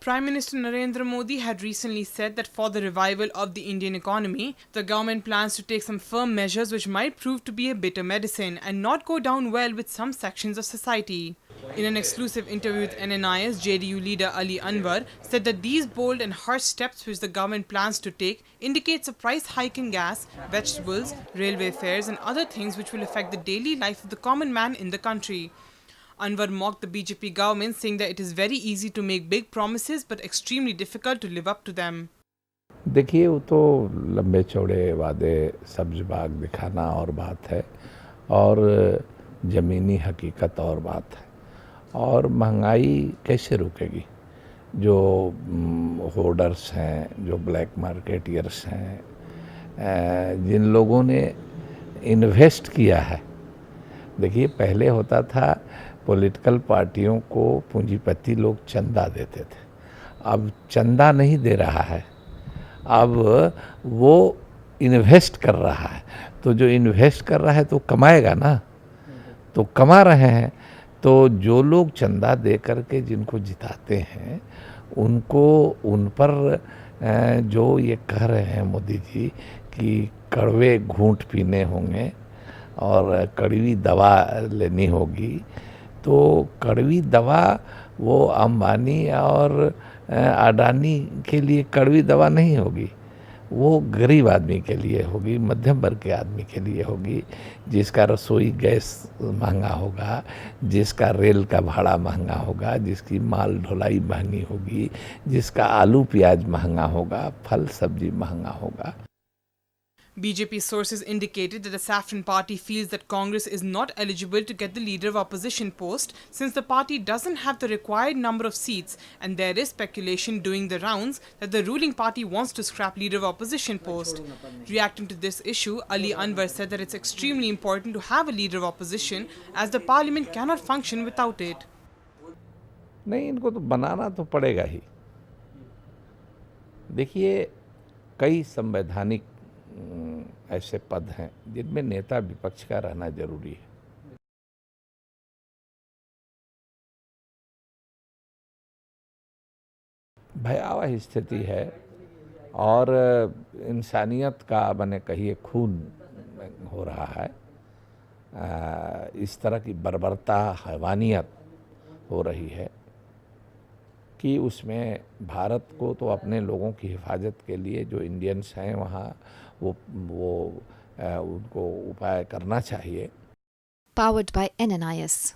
Prime Minister Narendra Modi had recently said that for the revival of the Indian economy, the government plans to take some firm measures which might prove to be a bitter medicine and not go down well with some sections of society. In an exclusive interview with NNI's JDU leader Ali Anwar said that these bold and harsh steps which the government plans to take indicates a price hike in gas, vegetables, railway fares and other things which will affect the daily life of the common man in the country. Anwar mocked the BJP government, saying that it is very easy to make big promises but extremely difficult to live up to them. देखिए, वो तो लंबे चौड़े वादे, सब्ज बाग दिखाना और बात है, और ज़मीनी हकीकत और बात है। और महंगाई कैसे रुकेगी? जो होर्डर्स हैं, जो ब्लैक मार्केटियर्स हैं, जिन लोगों ने इन्वेस्ट किया है, देखिए पहले होता था पॉलिटिकल पार्टियों को पूंजीपति लोग चंदा देते थे, अब चंदा नहीं दे रहा है, अब वो इन्वेस्ट कर रहा है। तो जो इन्वेस्ट कर रहा है तो कमाएगा ना, तो कमा रहे हैं। तो जो लोग चंदा दे करके जिनको जिताते हैं, उनको उन पर जो ये कह रहे हैं मोदी जी कि कड़वे घूंट पीने होंगे और कड़वी दवा लेनी होगी, तो कड़वी दवा वो अंबानी और अडानी के लिए कड़वी दवा नहीं होगी, वो गरीब आदमी के लिए होगी, मध्यम वर्ग के आदमी के लिए होगी, जिसका रसोई गैस महंगा होगा, जिसका रेल का भाड़ा महंगा होगा, जिसकी माल ढुलाई महंगी होगी, जिसका आलू प्याज महंगा होगा, फल सब्जी महंगा होगा। BJP sources indicated that the Saffron Party feels that Congress is not eligible to get the leader of opposition post since the party doesn't have the required number of seats, and there is speculation doing the rounds that the ruling party wants to scrap leader of opposition post. Reacting to this issue, Ali Anwar said that it's extremely important to have a leader of opposition as the parliament cannot function without it. नहीं, इनको तो बनाना तो पड़ेगा ही। देखिए, कई संवैधानिक ऐसे पद हैं जिनमें नेता विपक्ष का रहना जरूरी है। भयावह स्थिति है और इंसानियत का बने कहिए खून हो रहा है। इस तरह की बर्बरता, हैवानियत हो रही है कि उसमें भारत को तो अपने लोगों की हिफाजत के लिए जो इंडियंस हैं वहाँ वो उनको उपाय करना चाहिए। Powered by NNIS.